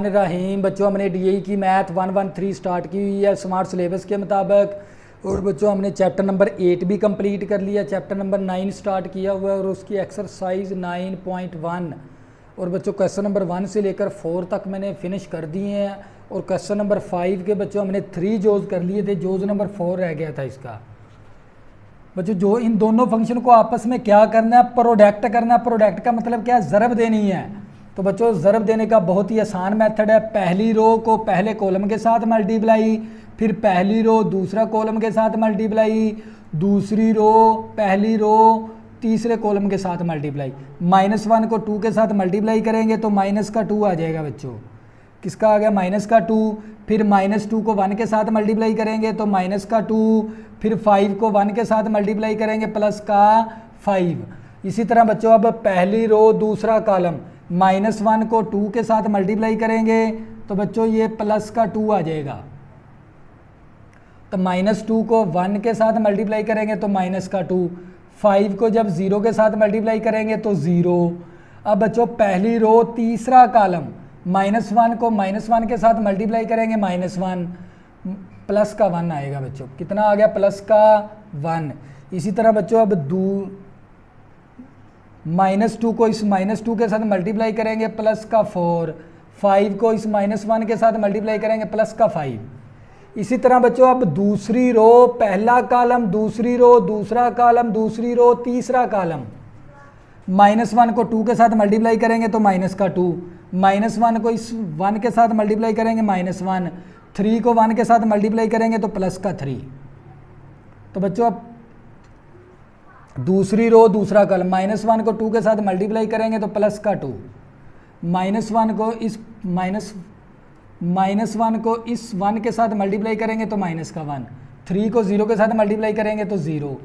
रहीम बच्चों, हमने डीएई की मैथ 113 स्टार्ट की हुई है स्मार्ट सिलेबस के मुताबिक। और बच्चों हमने चैप्टर नंबर 8 भी कंप्लीट कर लिया, चैप्टर नंबर 9 स्टार्ट किया हुआ है और उसकी एक्सरसाइज 9.1 और बच्चों क्वेश्चन नंबर 1 से लेकर 4 तक मैंने फिनिश कर दिए हैं। और क्वेश्चन नंबर 5 के बच्चों हमने 3 जोज कर लिए थे, जोज नंबर 4 रह गया था इसका। बच्चों जो इन दोनों फंक्शन को आपस में क्या करना है, प्रोडक्ट करना है। प्रोडक्ट का मतलब क्या है, ज़रब देनी है। तो बच्चों ज़रब देने का बहुत ही आसान मेथड है। पहली रो को पहले कॉलम के साथ मल्टीप्लाई, फिर पहली रो दूसरा कॉलम के साथ मल्टीप्लाई, दूसरी रो पहली रो तीसरे कॉलम के साथ मल्टीप्लाई। -1 को 2 के साथ मल्टीप्लाई करेंगे तो -2 आ जाएगा बच्चों। किसका आ गया? -2। फिर -2 को 1 के साथ मल्टीप्लाई करेंगे तो -2। फिर 5 को 1 के साथ मल्टीप्लाई करेंगे +5। इसी तरह बच्चों अब पहली रो दूसरा कॉलम, -1 को 2 के साथ मल्टीप्लाई करेंगे तो बच्चों ये +2 आ जाएगा। तो -2 को 1 के साथ मल्टीप्लाई करेंगे तो -2। 5 को जब 0 के साथ मल्टीप्लाई करेंगे तो 0। अब बच्चों पहली रो तीसरा कॉलम, -1 को -1 के साथ मल्टीप्लाई करेंगे -1, +1 आएगा बच्चों। कितना आ गया? +1। इसी तरह बच्चों अब -2 को इस -2 के साथ मल्टीप्लाई करेंगे +4। 5 को इस -1 के साथ मल्टीप्लाई करेंगे +5। इसी तरह बच्चों अब दूसरी रो पहला कॉलम, दूसरी रो दूसरा कॉलम, दूसरी रो तीसरा कॉलम। -1 को 2 के साथ मल्टीप्लाई करेंगे तो -2। -1 को इस 1 के साथ मल्टीप्लाई करेंगे -1। 3 को 1 के साथ मल्टीप्लाई करेंगे तो +3। तो बच्चों अब दूसरी रो दूसरा कॉलम, -1 को 2 के साथ मल्टीप्लाई करेंगे तो +2। -1 को इस -1 को इस 1 के साथ मल्टीप्लाई करेंगे तो -1। 3 को 0 के साथ मल्टीप्लाई करेंगे तो 0।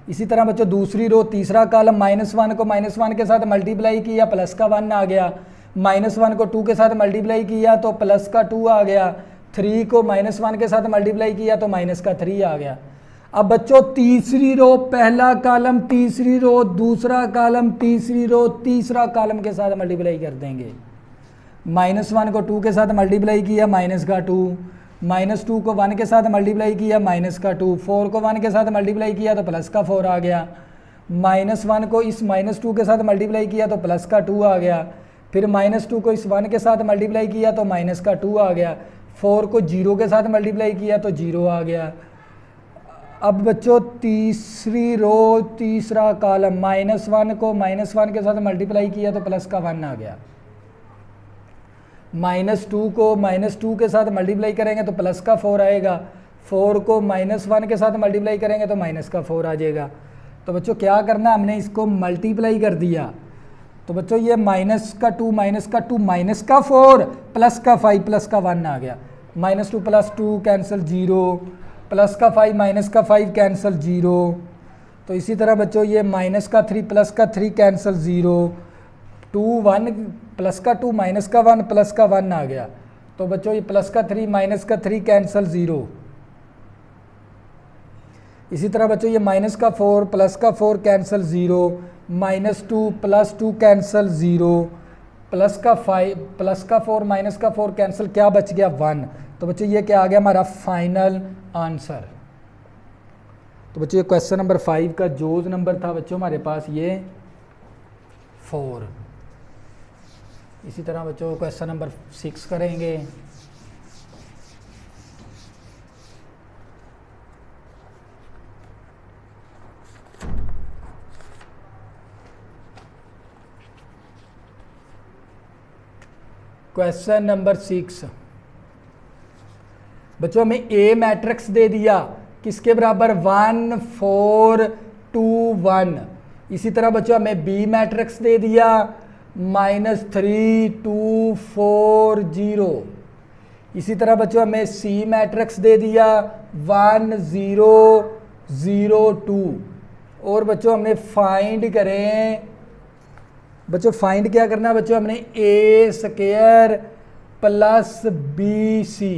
इसी तरह बच्चों दूसरी रो तीसरा कॉलम, -1 को -1 के साथ मल्टीप्लाई किया +1 आ गया। -1 को 2 के साथ मल्टीप्लाई किया तो +2 आ गया। 3 को -1 के साथ मल्टीप्लाई किया तो -3 आ गया। अब बच्चों तीसरी रो पहला कॉलम, तीसरी रो दूसरा कॉलम, तीसरी रो तीसरा कॉलम के साथ मल्टीप्लाई कर देंगे। -1 को 2 के साथ मल्टीप्लाई किया -2, -2 को 1 के साथ मल्टीप्लाई किया -2, 4 को 1 के साथ मल्टीप्लाई किया तो +4 आ गया। -1 को इस -2 के साथ मल्टीप्लाई किया तो +2 आ गया। फिर -2 को इस 1 के साथ मल्टीप्लाई किया तो -2 आ गया। 4 को 0 के साथ मल्टीप्लाई किया तो 0 आ गया। अब बच्चों तीसरी रो तीसरा कॉलम, -1 को -1 के साथ मल्टीप्लाई किया तो +1 आ गया। -2 को -2 के साथ मल्टीप्लाई करेंगे तो +4 आएगा। 4 को -1 के साथ मल्टीप्लाई करेंगे तो -4 आ जाएगा। तो बच्चों क्या करना है, हमने इसको मल्टीप्लाई कर दिया। तो बच्चों ये -2 -4 +5 +1 आ गया। -2 +2 कैंसिल 0, +5 -5 कैंसिल 0। तो इसी तरह बच्चों ये -3 +3 कैंसिल 0, 2 1 +2 -1 +1 आ गया। तो बच्चों ये +3 -3 कैंसिल 0। इसी तरह बच्चों ये -4 +4 कैंसिल 0, -2 +2 कैंसिल 0, +4 -4 कैंसिल, क्या बच गया? 1। तो बच्चों ये क्या आ गया हमारा फाइनल आंसर। तो बच्चों ये क्वेश्चन नंबर 5 का जोज नंबर था बच्चों हमारे पास ये 4। इसी तरह बच्चों क्वेश्चन नंबर 6 करेंगे। क्वेश्चन नंबर 6 बच्चों हमें ए मैट्रिक्स दे दिया, किसके बराबर? 1 4 2 1। इसी तरह बच्चों हमें बी मैट्रिक्स दे दिया, -3 2 4 0। इसी तरह बच्चों हमें सी मैट्रिक्स दे दिया 1 0 0 2। और बच्चों हमने फाइंड करें, बच्चों फाइंड क्या करना है बच्चों, हमने A² + BC।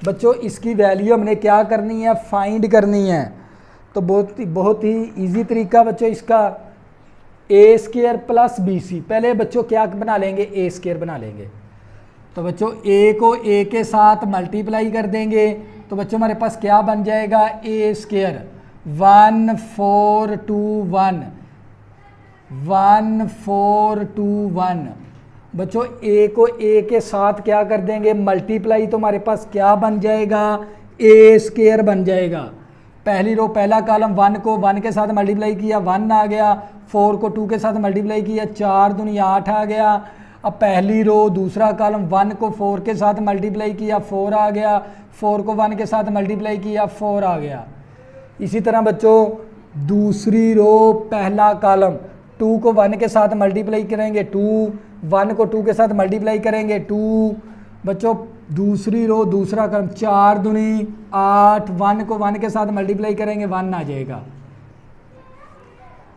बच्चों इसकी वैल्यू हमने क्या करनी है? फाइंड करनी है। तो बहुत ही इजी तरीका बच्चों इसका, A² + BC। पहले बच्चों क्या बना लेंगे? A² बना लेंगे। तो बच्चों ए को ए के साथ मल्टीप्लाई कर देंगे तो बच्चों हमारे पास क्या बन जाएगा, ए स्क्वायर 1421 1421। बच्चों ए को ए के साथ क्या कर देंगे मल्टीप्लाई, तो हमारे पास क्या बन जाएगा, ए स्क्वायर बन जाएगा। पहली रो पहला कॉलम 1 को 1 के साथ मल्टीप्लाई किया 1 आ गया, 4 को 2 के साथ मल्टीप्लाई किया 4 दूनी 8 आ गया। अब पहली रो दूसरा कॉलम 1 को 4 के साथ मल्टीप्लाई किया 4 आ गया, 4 को 1 के साथ मल्टीप्लाई किया 4 आ गया। इसी तरह बच्चों दूसरी रो पहला कॉलम 2 को 1 के साथ मल्टीप्लाई करेंगे 2, 1 को 2 के साथ मल्टीप्लाई करेंगे 2। बच्चों दूसरी रो दूसरा कॉलम 4 दूनी 8, 1 को 1 के साथ मल्टीप्लाई करेंगे 1 आ जाएगा।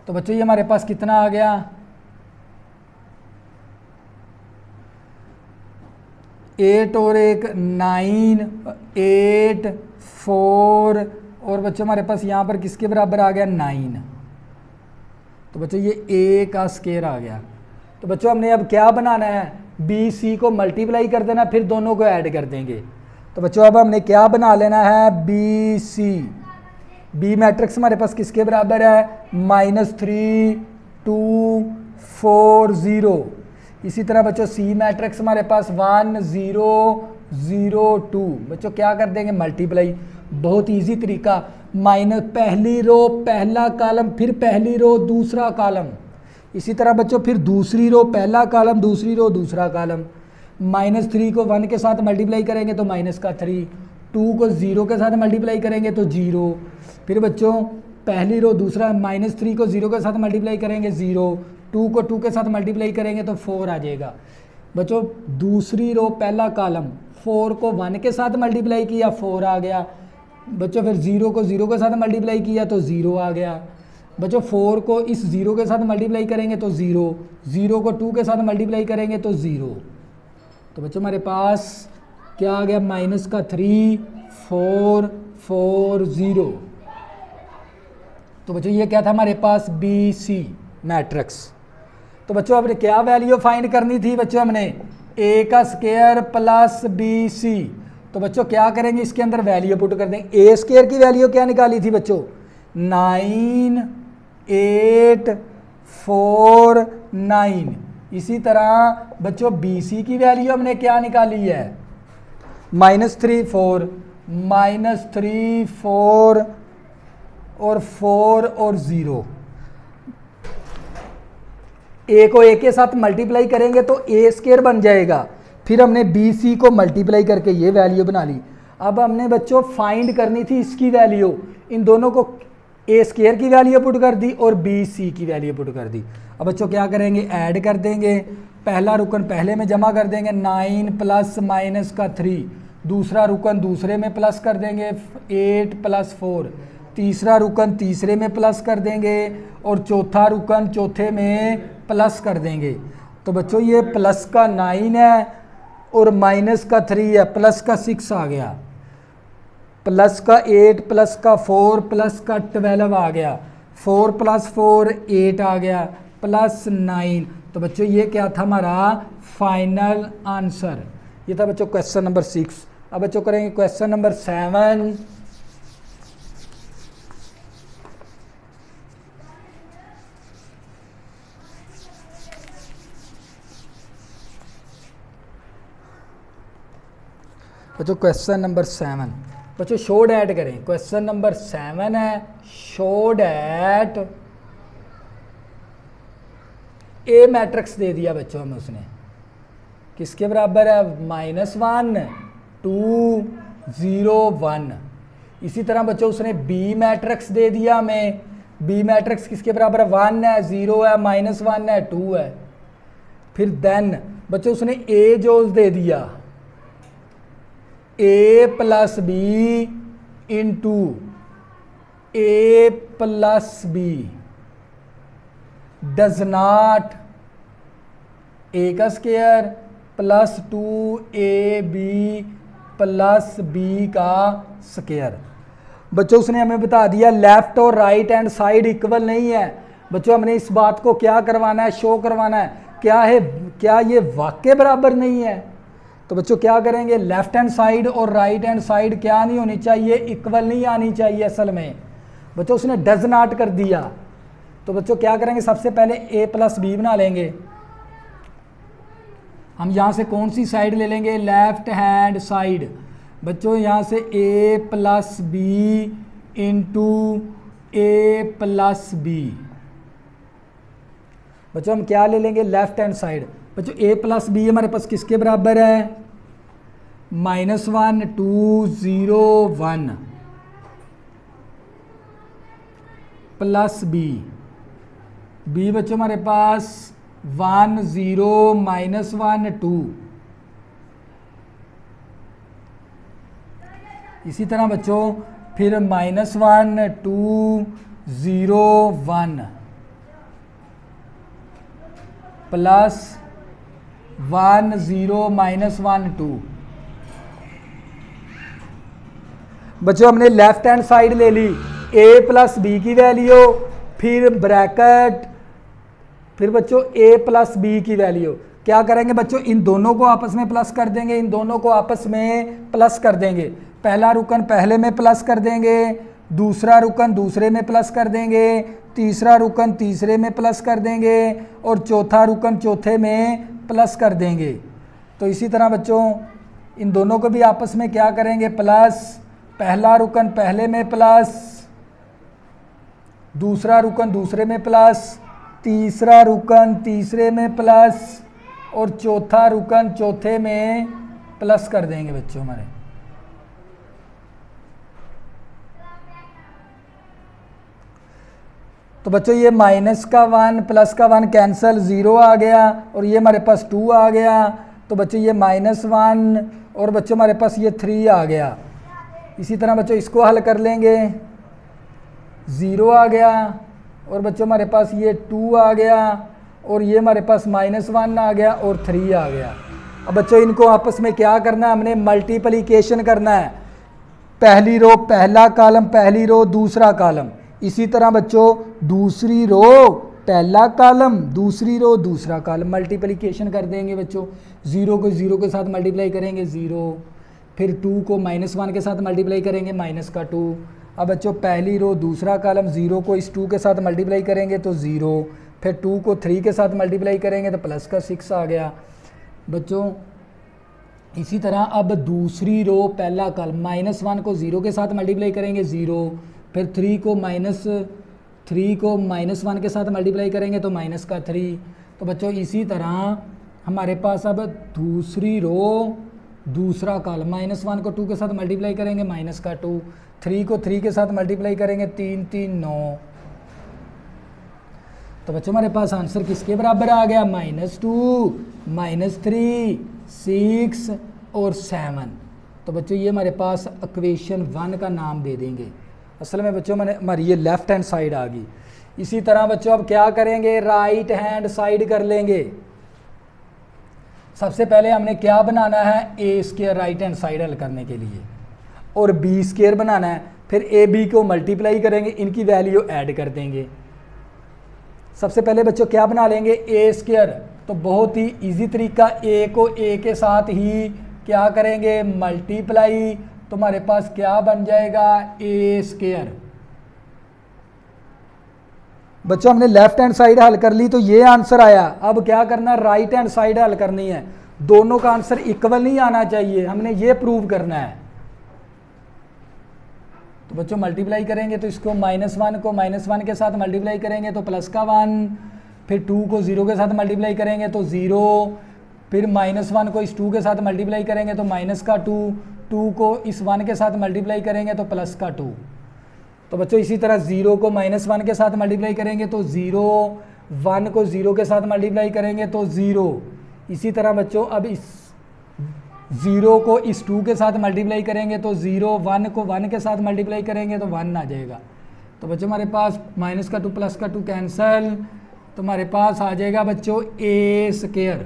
तो बच्चों ये हमारे पास कितना आ गया, 8 और 1 9, 8 4 और बच्चों हमारे पास यहाँ पर किसके बराबर आ गया 9। तो बच्चों ये ए का स्क्वायर आ गया। तो बच्चों हमने अब क्या बनाना है, बी सी को मल्टीप्लाई कर देना फिर दोनों को ऐड कर देंगे। तो बच्चों अब हमने क्या बना लेना है, बी सी। बी मैट्रिक्स हमारे पास किसके बराबर है, -3 2 4 0। इसी तरह बच्चों सी मैट्रिक्स हमारे पास 1 0 0 2। बच्चों क्या कर देंगे मल्टीप्लाई, बहुत इजी तरीका, माइनस पहली रो पहला कॉलम फिर पहली रो दूसरा कॉलम। इसी तरह बच्चों फिर दूसरी रो पहला कॉलम दूसरी रो दूसरा कॉलम। -3 को 1 के साथ मल्टीप्लाई करेंगे तो -3, 2 को 0 के साथ मल्टीप्लाई करेंगे तो 0। फिर बच्चों पहली रो दूसरा -3 को 0 के साथ मल्टीप्लाई करेंगे 0, 2 को 2 के साथ मल्टीप्लाई करेंगे तो 4 आ जाएगा। बच्चों दूसरी रो पहला कॉलम 4 को 1 के साथ मल्टीप्लाई किया 4 आ गया। बच्चों फिर 0 को 0 के साथ मल्टीप्लाई किया तो 0 आ गया। बच्चों 4 को इस 0 के साथ मल्टीप्लाई करेंगे तो 0, 0 को 2 के साथ मल्टीप्लाई करेंगे तो 0। तो बच्चों हमारे पास क्या आ गया, -3 4 4 0। तो बच्चों ये क्या था हमारे पास, बी सी मैट्रिक्स। तो बच्चों हमने क्या वैल्यू फाइंड करनी थी, बच्चों हमने ए का स्क्वायर प्लस बी सी। तो बच्चों क्या करेंगे, इसके अंदर वैल्यू पुट कर देंगे। ए स्क्वायर की वैल्यू क्या निकाली थी बच्चों, 9 8 4 9। इसी तरह बच्चों बी सी की वैल्यू हमने क्या निकाली है, -3 4 -3 4 और 4 और 0। ए को ए के साथ मल्टीप्लाई करेंगे तो ए स्क्वायर बन जाएगा। फिर हमने बी सी को मल्टीप्लाई करके ये वैल्यू बना ली। अब हमने बच्चों फाइंड करनी थी इसकी वैल्यू, इन दोनों को ए स्क्वायर की वैल्यू पुट कर दी और बी सी की वैल्यू पुट कर दी। अब बच्चों क्या करेंगे, ऐड कर देंगे, पहला रुकन पहले में जमा कर देंगे 9 प्लस -3, दूसरा रुकन दूसरे में प्लस कर देंगे 8 + 4, तीसरा रुकन तीसरे में प्लस कर देंगे और चौथा रुकन चौथे में प्लस कर देंगे। तो बच्चों ये प्लस का 9 है और -3 है, प्लस का 6 आ गया, प्लस का 8 प्लस का 4 प्लस का 12 आ गया, 4 + 4 8 आ गया प्लस 9। तो बच्चों ये क्या था हमारा फाइनल आंसर, ये था बच्चों क्वेश्चन नंबर 6। अब बच्चों करेंगे क्वेश्चन नंबर 7। बच्चों क्वेश्चन नंबर 7, बच्चों शो डैट करें। क्वेश्चन नंबर 7 है, शो डैट ए मैट्रिक्स दे दिया बच्चों हमें, उसने किसके बराबर है, -1 2 0 1। इसी तरह बच्चों उसने बी मैट्रिक्स दे दिया हमें, बी मैट्रिक्स किसके बराबर है, 1 है 0 है -1 है 2 है। फिर देन बच्चों उसने ए जोल्स दे दिया, A plus B into A plus B does not A का square plus 2ab plus B का स्क्वायर। बच्चों उसने हमें बता दिया लेफ्ट और राइट हैंड साइड इक्वल नहीं है। बच्चों हमने इस बात को क्या करवाना है, शो करवाना है, क्या है, क्या ये वाकई बराबर नहीं है। तो बच्चों क्या करेंगे, लेफ्ट हैंड साइड और राइट हैंड साइड क्या नहीं होनी चाहिए, इक्वल नहीं आनी चाहिए। असल में बच्चों उसने डज नॉट कर दिया। तो बच्चों क्या करेंगे, सबसे पहले a प्लस बी बना लेंगे। हम यहाँ से कौन सी साइड ले लेंगे, लेफ्ट हैंड साइड। बच्चों यहाँ से a plus B into A plus B. बच्चों हम क्या ले लेंगे, लेफ्ट हैंड साइड। बच्चों a प्लस बी हमारे पास किसके बराबर है, -1 2 0 1 प्लस बी। बी बच्चों हमारे पास 1 0 -1 2। इसी तरह बच्चों फिर -1 2 0 1 प्लस 1 0 -1 2। बच्चों हमने लेफ्ट हैंड साइड ले ली, a प्लस बी की वैल्यू, फिर ब्रैकेट, फिर बच्चों a प्लस बी की वैल्यू। क्या करेंगे बच्चों, इन दोनों को आपस में प्लस कर देंगे, इन दोनों को आपस में प्लस कर देंगे। पहला रुकन पहले में प्लस कर देंगे, दूसरा रुकन दूसरे में प्लस कर देंगे, तीसरा रुकन तीसरे में प्लस कर देंगे और चौथा रुकन चौथे में प्लस कर देंगे। तो इसी तरह बच्चों इन दोनों को भी आपस में क्या करेंगे, प्लस। पहला रुकन पहले में प्लस, दूसरा रुकन दूसरे में प्लस, तीसरा रुकन तीसरे में प्लस और चौथा रुकन चौथे में प्लस कर देंगे बच्चों हमारे। तो बच्चों ये -1 +1 कैंसल, 0 आ गया और ये हमारे पास 2 आ गया। तो बच्चों ये -1 और बच्चों हमारे पास ये 3 आ गया। इसी तरह बच्चों इसको हल कर लेंगे, 0 आ गया और बच्चों हमारे पास ये 2 आ गया और ये हमारे पास -1 आ गया और 3 आ गया। अब बच्चों इनको आपस में क्या करना है, हमने मल्टीप्लिकेशन करना है। पहली रो पहला कॉलम, पहली रो दूसरा कॉलम। इसी तरह बच्चों दूसरी रो पहला कॉलम, दूसरी रो दूसरा कॉलम, मल्टीप्लिकेशन कर देंगे बच्चों। 0 को 0 के साथ मल्टीप्लाई करेंगे 0, फिर 2 को -1 के साथ मल्टीप्लाई करेंगे -2। अब बच्चों पहली रो दूसरा कॉलम, 0 को इस 2 के साथ मल्टीप्लाई करेंगे तो 0, फिर 2 को 3 के साथ मल्टीप्लाई करेंगे तो +6 आ गया बच्चों। इसी तरह अब दूसरी रो पहला कॉलम, -1 को 0 के साथ मल्टीप्लाई करेंगे 0, फिर 3 को -1 के साथ मल्टीप्लाई करेंगे तो -3। तो बच्चों इसी तरह हमारे पास अब दूसरी रो दूसरा कॉलम, -1 को 2 के साथ मल्टीप्लाई करेंगे -2, 3 को 3 के साथ मल्टीप्लाई करेंगे 3 3 9। तो बच्चों हमारे पास आंसर किसके बराबर आ गया, -2 -3 6 और 7। तो बच्चों ये हमारे पास इक्वेशन 1 का नाम दे देंगे। असल में बच्चों मैंने हमारी ये लेफ्ट हैंड साइड आ गई। इसी तरह बच्चों अब क्या करेंगे, राइट हैंड साइड कर लेंगे। सबसे पहले हमने क्या बनाना है, a² राइट हैंड साइड हल करने के लिए और b² बनाना है। फिर a b को मल्टीप्लाई करेंगे, इनकी वैल्यू ऐड कर देंगे। सबसे पहले बच्चों क्या बना लेंगे, a²। तो बहुत ही इजी तरीका, a को a के साथ ही क्या करेंगे, मल्टीप्लाई। तो हमारे पास क्या बन जाएगा, a²। बच्चों हमने लेफ्ट हैंड साइड हल कर ली तो ये आंसर आया। अब क्या करना है, राइट हैंड साइड हल करनी है। दोनों का आंसर इक्वल नहीं आना चाहिए, हमने ये प्रूव करना है। तो बच्चों मल्टीप्लाई करेंगे तो इसको -1 को -1 के साथ मल्टीप्लाई करेंगे तो +1, फिर 2 को 0 के साथ मल्टीप्लाई करेंगे तो 0, फिर -1 को इस 2 के साथ मल्टीप्लाई करेंगे तो -2, 2 को इस 1 के साथ मल्टीप्लाई करेंगे तो +2। तो बच्चों इसी तरह 0 को -1 के साथ मल्टीप्लाई करेंगे तो 0, 1 को 0 के साथ मल्टीप्लाई करेंगे तो 0। इसी तरह बच्चों अब इस 0 को इस 2 के साथ मल्टीप्लाई करेंगे तो 0, 1 को 1 के साथ मल्टीप्लाई करेंगे तो 1 आ जाएगा। तो बच्चों हमारे पास -2 +2 कैंसल, तो हमारे पास आ जाएगा बच्चों a²।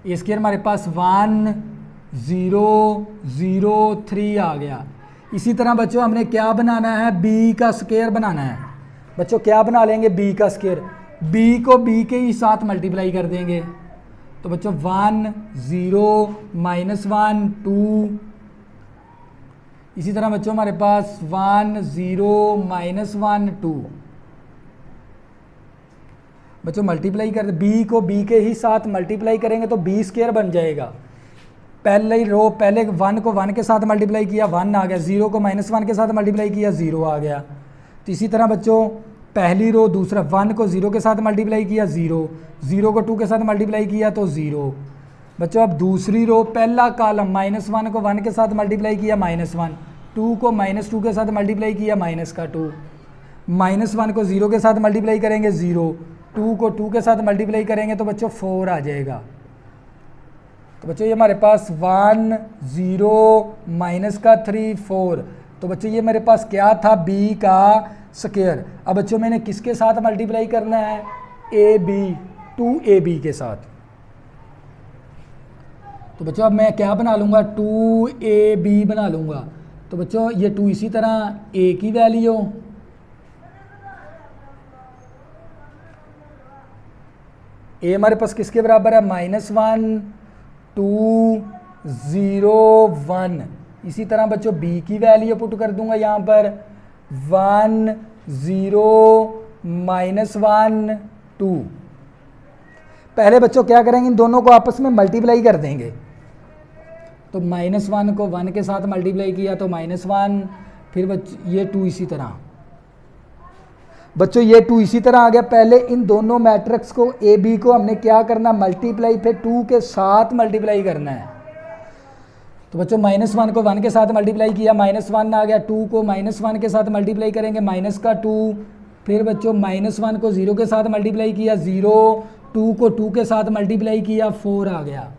a² हमारे पास 1 0 0 3 आ गया। इसी तरह बच्चों हमने क्या बनाना है, b² बनाना है। बच्चों क्या बना लेंगे, b²। b को b के ही साथ मल्टीप्लाई कर देंगे तो बच्चों 1 0 -1 2, इसी तरह बच्चों हमारे पास 1 0 -1 2। बच्चों मल्टीप्लाई कर बी को बी के ही साथ मल्टीप्लाई करेंगे तो बी स्क्वायर बन जाएगा। पहले ही रो पहले 1 को 1 के साथ मल्टीप्लाई किया 1 आ गया, 0 को -1 के साथ मल्टीप्लाई किया 0 आ गया। तो इसी तरह बच्चों पहली रो दूसरा 1 को 0 के साथ मल्टीप्लाई किया 0, 0 को 2 के साथ मल्टीप्लाई किया तो 0। बच्चों अब दूसरी रो पहला कॉलम -1 को 1 के साथ मल्टीप्लाई किया -1, 2 को -2 के साथ मल्टीप्लाई किया -2, -1 को 0 के साथ मल्टीप्लाई करेंगे 0, 2 को 2 के साथ मल्टीप्लाई करेंगे तो बच्चों 4 आ जाएगा। तो बच्चों ये हमारे पास 1 0 -3 4। तो बच्चों ये मेरे पास क्या था, b का स्क्वायर। अब बच्चों मैंने किसके साथ मल्टीप्लाई करना है, ab 2ab के साथ। तो बच्चों अब मैं क्या बना लूँगा, 2ab बना लूँगा। तो बच्चों ये 2 इसी तरह a की वैल्यू, a हमारे पास किसके बराबर है, -1 2 0 1। इसी तरह बच्चों b की वैल्यू पुट कर दूंगा यहाँ पर 1 0 -1 2। पहले बच्चों क्या करेंगे, इन दोनों को आपस में मल्टीप्लाई कर देंगे। तो -1 को 1 के साथ मल्टीप्लाई किया तो -1, फिर बच्चों ये 2 इसी तरह। बच्चों ये 2 इसी तरह आ गया। पहले इन दोनों मैट्रिक्स को ए बी को हमने क्या करना, मल्टीप्लाई, फिर 2 के साथ मल्टीप्लाई करना है। तो बच्चों -1 को 1 के साथ मल्टीप्लाई किया -1 आ गया, 2 को -1 के साथ मल्टीप्लाई करेंगे -2, फिर बच्चों -1 को 0 के साथ मल्टीप्लाई किया 0, 2 को 2 के साथ मल्टीप्लाई किया 4 आ गया।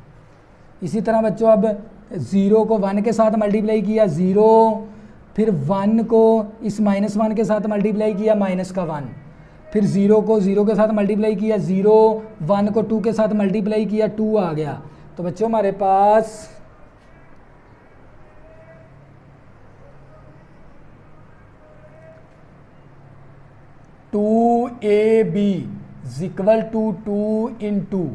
इसी तरह बच्चों अब 0 को 1 के साथ मल्टीप्लाई किया 0, फिर 1 को इस -1 के साथ मल्टीप्लाई किया -1, फिर 0 को 0 के साथ मल्टीप्लाई किया 0, 1 को 2 के साथ मल्टीप्लाई किया 2 आ गया। तो बच्चों हमारे पास 2ab = 2 ×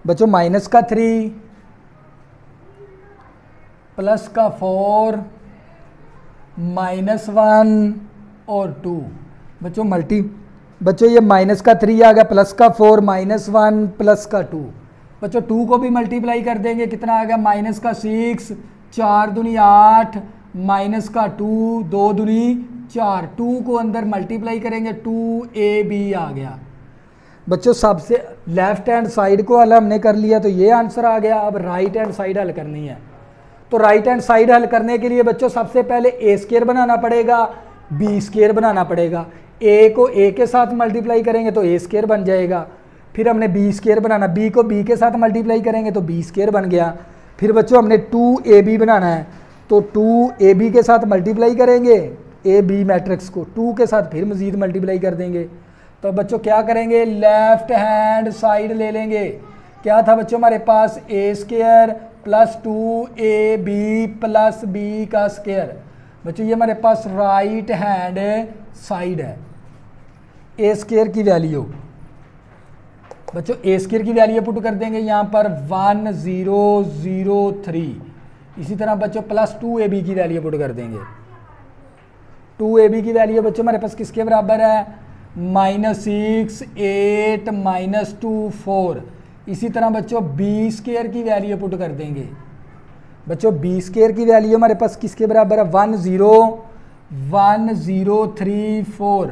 बच्चों -3 +4 -1 और 2। बच्चों ये -3 आ गया, +4 -1 +2। बच्चों 2 को भी मल्टीप्लाई कर देंगे, कितना आ गया, -6 4 दूनी 8 -2 2 दूनी 4, 2 को अंदर मल्टीप्लाई करेंगे 2ab आ गया। बच्चों सबसे लेफ्ट हैंड साइड को हल हमने कर लिया तो ये आंसर आ गया। अब राइट हैंड साइड हल करनी है। तो राइट हैंड साइड हल करने के लिए बच्चों सबसे पहले ए स्क्वायर बनाना पड़ेगा, बी स्क्वायर बनाना पड़ेगा। ए को ए के साथ मल्टीप्लाई करेंगे तो ए स्क्वायर बन जाएगा। फिर हमने बी स्क्वायर बनाना, बी को बी के साथ मल्टीप्लाई करेंगे तो बी स्क्वायर बन गया। फिर बच्चों हमने 2ab बनाना है तो 2ab के साथ मल्टीप्लाई करेंगे ए बी मैट्रिक्स को, 2 के साथ फिर मज़ीद मल्टीप्लाई कर देंगे। तो बच्चों क्या करेंगे, लेफ्ट हैंड साइड ले लेंगे। क्या था बच्चों हमारे पास, ए स्क्वायर +2ab + b का स्क्वायर। बच्चों ये हमारे पास राइट हैंड साइड है। ए स्क्वायर की वैल्यू, बच्चों ए स्क्वायर की वैल्यू पुट कर देंगे यहाँ पर 1003। इसी तरह बच्चों +2ab की वैल्यू पुट कर देंगे। 2ab की वैल्यू बच्चों हमारे पास किसके बराबर है, -6 8 -2 4। इसी तरह बच्चों बी स्क्वायर की वैल्यू पुट कर देंगे। बच्चों बी स्क्वायर की वैल्यू हमारे पास किसके बराबर है, 1034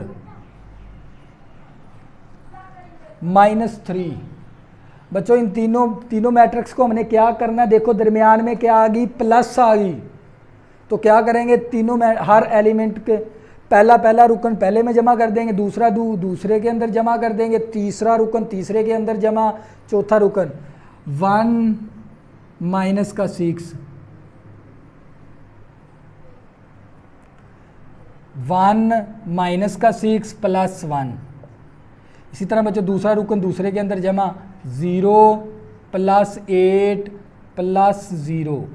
-3। बच्चों इन तीनों मैट्रिक्स को हमने क्या करना है, देखो दरमियान में क्या आ गई, प्लस आ गई। तो क्या करेंगे, तीनों में हर एलिमेंट के पहला रुकन पहले में जमा कर देंगे, दूसरा दूसरे के अंदर जमा कर देंगे, तीसरा रुकन तीसरे के अंदर जमा, चौथा रुकन 1 -6 1 -6 +1। इसी तरह बच्चों दूसरा रुकन दूसरे के अंदर जमा, 0 +8 +0।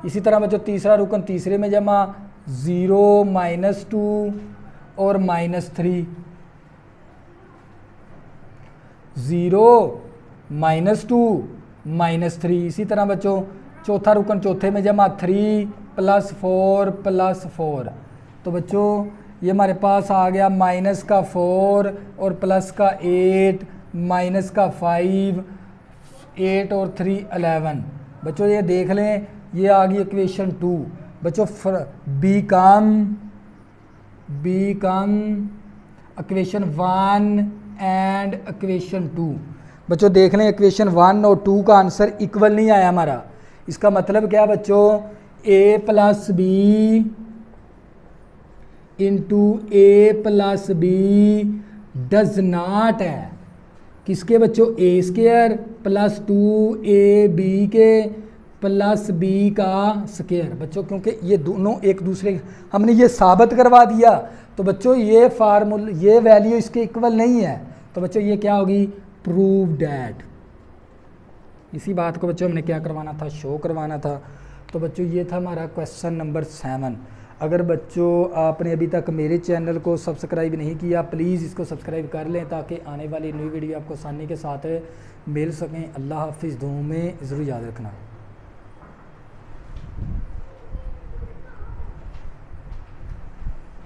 इसी तरह बच्चों तीसरा रुकन तीसरे में जमा, 0 -2 और -3। 0 -2 -3। इसी तरह बच्चों चौथा रुकन चौथे में जमा 3 + 4 + 4। तो बच्चों ये हमारे पास आ गया -4 और +8 -5 8 और 3 11। बच्चों ये देख लें, ये आ गई इक्वेशन 2। बच्चों become इक्वेशन 1 एंड इक्वेशन 2। बच्चों देख लें इक्वेशन 1 और 2 का आंसर इक्वल नहीं आया हमारा। इसका मतलब क्या बच्चों, a + b × a + b does not है किसके बच्चों, a² + 2ab के प्लस b का स्क्वायर। बच्चों क्योंकि ये दोनों एक दूसरे, हमने ये साबित करवा दिया, तो बच्चों ये फार्मूला, ये वैल्यू इसके इक्वल नहीं है। तो बच्चों ये क्या होगी, प्रूव डैट। इसी बात को बच्चों हमने क्या करवाना था, शो करवाना था। तो बच्चों ये था हमारा क्वेश्चन नंबर 7। अगर बच्चों आपने अभी तक मेरे चैनल को सब्सक्राइब नहीं किया, प्लीज़ इसको सब्सक्राइब कर लें ताकि आने वाली नई वीडियो आपको आसानी के साथ मिल सकें। अल्लाह हाफिज़, दुआ में ज़रूर याद रखना।